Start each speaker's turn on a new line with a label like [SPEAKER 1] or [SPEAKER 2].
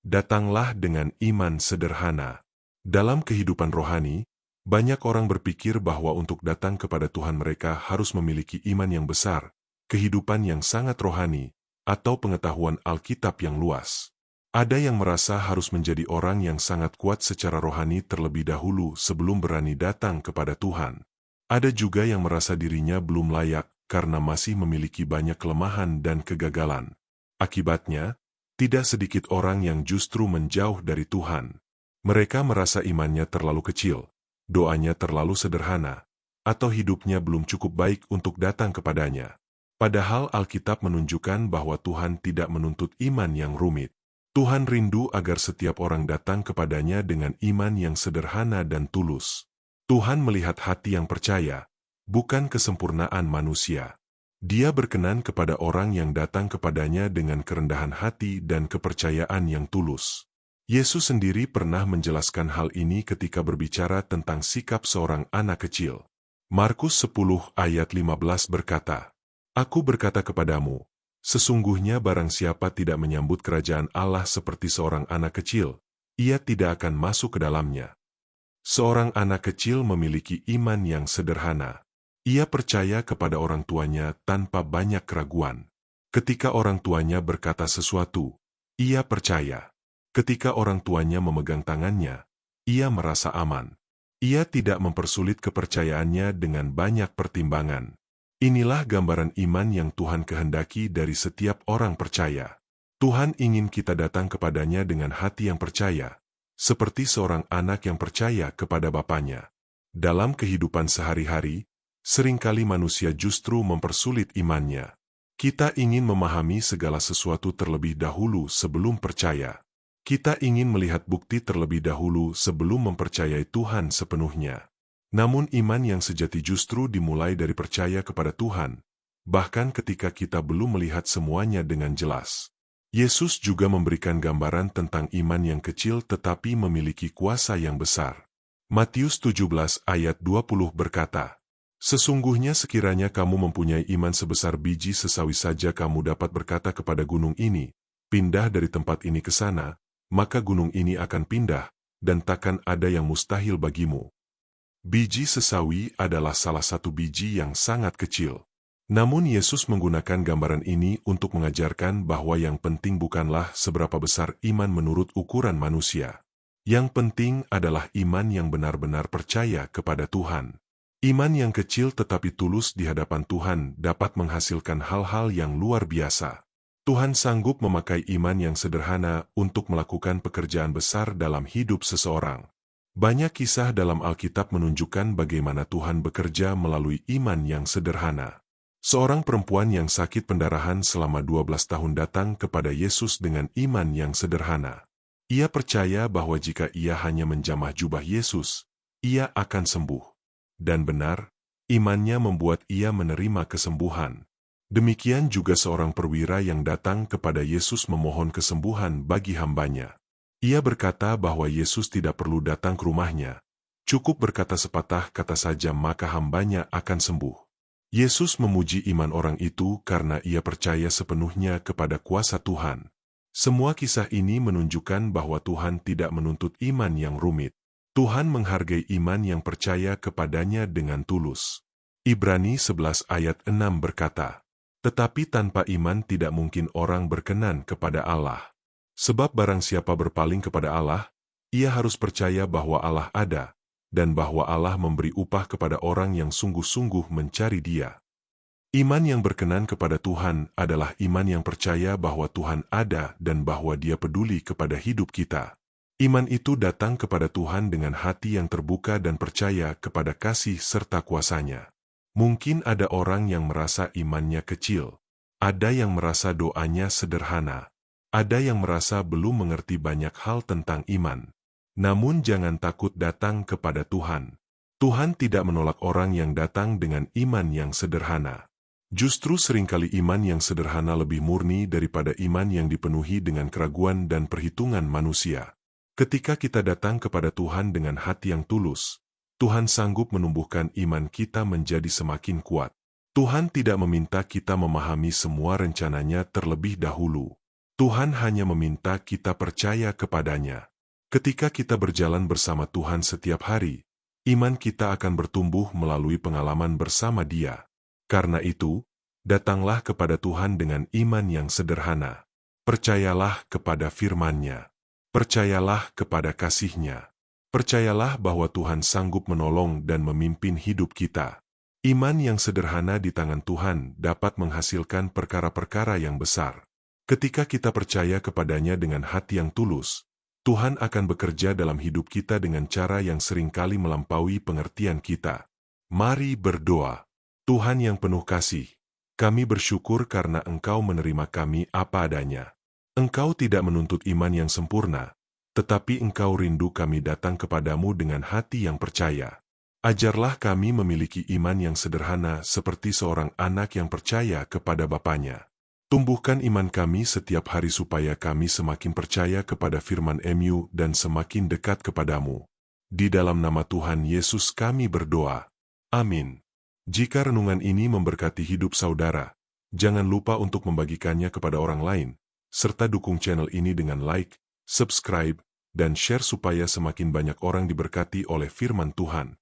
[SPEAKER 1] Datanglah dengan iman sederhana. Dalam kehidupan rohani, banyak orang berpikir bahwa untuk datang kepada Tuhan mereka harus memiliki iman yang besar, kehidupan yang sangat rohani, atau pengetahuan Alkitab yang luas. Ada yang merasa harus menjadi orang yang sangat kuat secara rohani terlebih dahulu sebelum berani datang kepada Tuhan. Ada juga yang merasa dirinya belum layak karena masih memiliki banyak kelemahan dan kegagalan. Akibatnya, tidak sedikit orang yang justru menjauh dari Tuhan. Mereka merasa imannya terlalu kecil, doanya terlalu sederhana, atau hidupnya belum cukup baik untuk datang kepadanya. Padahal Alkitab menunjukkan bahwa Tuhan tidak menuntut iman yang rumit. Tuhan rindu agar setiap orang datang kepadanya dengan iman yang sederhana dan tulus. Tuhan melihat hati yang percaya, bukan kesempurnaan manusia. Dia berkenan kepada orang yang datang kepadanya dengan kerendahan hati dan kepercayaan yang tulus. Yesus sendiri pernah menjelaskan hal ini ketika berbicara tentang sikap seorang anak kecil. Markus 10 ayat 15 berkata, "Aku berkata kepadamu, sesungguhnya barang siapa tidak menyambut kerajaan Allah seperti seorang anak kecil, ia tidak akan masuk ke dalamnya." Seorang anak kecil memiliki iman yang sederhana. Ia percaya kepada orang tuanya tanpa banyak keraguan. Ketika orang tuanya berkata sesuatu, ia percaya. Ketika orang tuanya memegang tangannya, ia merasa aman. Ia tidak mempersulit kepercayaannya dengan banyak pertimbangan. Inilah gambaran iman yang Tuhan kehendaki dari setiap orang percaya. Tuhan ingin kita datang kepadanya dengan hati yang percaya, seperti seorang anak yang percaya kepada bapaknya. Dalam kehidupan sehari-hari, seringkali manusia justru mempersulit imannya. Kita ingin memahami segala sesuatu terlebih dahulu sebelum percaya. Kita ingin melihat bukti terlebih dahulu sebelum mempercayai Tuhan sepenuhnya. Namun iman yang sejati justru dimulai dari percaya kepada Tuhan, bahkan ketika kita belum melihat semuanya dengan jelas. Yesus juga memberikan gambaran tentang iman yang kecil tetapi memiliki kuasa yang besar. Matius 17 ayat 20 berkata, "Sesungguhnya sekiranya kamu mempunyai iman sebesar biji sesawi saja kamu dapat berkata kepada gunung ini, pindah dari tempat ini ke sana, maka gunung ini akan pindah, dan takkan ada yang mustahil bagimu." Biji sesawi adalah salah satu biji yang sangat kecil. Namun Yesus menggunakan gambaran ini untuk mengajarkan bahwa yang penting bukanlah seberapa besar iman menurut ukuran manusia. Yang penting adalah iman yang benar-benar percaya kepada Tuhan. Iman yang kecil tetapi tulus di hadapan Tuhan dapat menghasilkan hal-hal yang luar biasa. Tuhan sanggup memakai iman yang sederhana untuk melakukan pekerjaan besar dalam hidup seseorang. Banyak kisah dalam Alkitab menunjukkan bagaimana Tuhan bekerja melalui iman yang sederhana. Seorang perempuan yang sakit pendarahan selama 12 tahun datang kepada Yesus dengan iman yang sederhana. Ia percaya bahwa jika ia hanya menjamah jubah Yesus, ia akan sembuh. Dan benar, imannya membuat ia menerima kesembuhan. Demikian juga seorang perwira yang datang kepada Yesus memohon kesembuhan bagi hambanya. Ia berkata bahwa Yesus tidak perlu datang ke rumahnya. Cukup berkata sepatah kata saja maka hambanya akan sembuh. Yesus memuji iman orang itu karena ia percaya sepenuhnya kepada kuasa Tuhan. Semua kisah ini menunjukkan bahwa Tuhan tidak menuntut iman yang rumit. Tuhan menghargai iman yang percaya kepadanya dengan tulus. Ibrani 11 ayat 6 berkata, "Tetapi tanpa iman tidak mungkin orang berkenan kepada Allah. Sebab barang siapa berpaling kepada Allah, ia harus percaya bahwa Allah ada, dan bahwa Allah memberi upah kepada orang yang sungguh-sungguh mencari Dia." Iman yang berkenan kepada Tuhan adalah iman yang percaya bahwa Tuhan ada dan bahwa Dia peduli kepada hidup kita. Iman itu datang kepada Tuhan dengan hati yang terbuka dan percaya kepada kasih serta kuasa-Nya. Mungkin ada orang yang merasa imannya kecil. Ada yang merasa doanya sederhana. Ada yang merasa belum mengerti banyak hal tentang iman. Namun jangan takut datang kepada Tuhan. Tuhan tidak menolak orang yang datang dengan iman yang sederhana. Justru seringkali iman yang sederhana lebih murni daripada iman yang dipenuhi dengan keraguan dan perhitungan manusia. Ketika kita datang kepada Tuhan dengan hati yang tulus, Tuhan sanggup menumbuhkan iman kita menjadi semakin kuat. Tuhan tidak meminta kita memahami semua rencananya terlebih dahulu. Tuhan hanya meminta kita percaya kepadanya. Ketika kita berjalan bersama Tuhan setiap hari, iman kita akan bertumbuh melalui pengalaman bersama Dia. Karena itu, datanglah kepada Tuhan dengan iman yang sederhana. Percayalah kepada firman-Nya. Percayalah kepada kasih-Nya. Percayalah bahwa Tuhan sanggup menolong dan memimpin hidup kita. Iman yang sederhana di tangan Tuhan dapat menghasilkan perkara-perkara yang besar. Ketika kita percaya kepadanya dengan hati yang tulus, Tuhan akan bekerja dalam hidup kita dengan cara yang seringkali melampaui pengertian kita. Mari berdoa. Tuhan yang penuh kasih, kami bersyukur karena Engkau menerima kami apa adanya. Engkau tidak menuntut iman yang sempurna, tetapi Engkau rindu kami datang kepadamu dengan hati yang percaya. Ajarlah kami memiliki iman yang sederhana seperti seorang anak yang percaya kepada Bapanya. Tumbuhkan iman kami setiap hari supaya kami semakin percaya kepada firman-Mu dan semakin dekat kepadamu. Di dalam nama Tuhan Yesus kami berdoa. Amin. Jika renungan ini memberkati hidup saudara, jangan lupa untuk membagikannya kepada orang lain, serta dukung channel ini dengan like, subscribe, dan share supaya semakin banyak orang diberkati oleh firman Tuhan.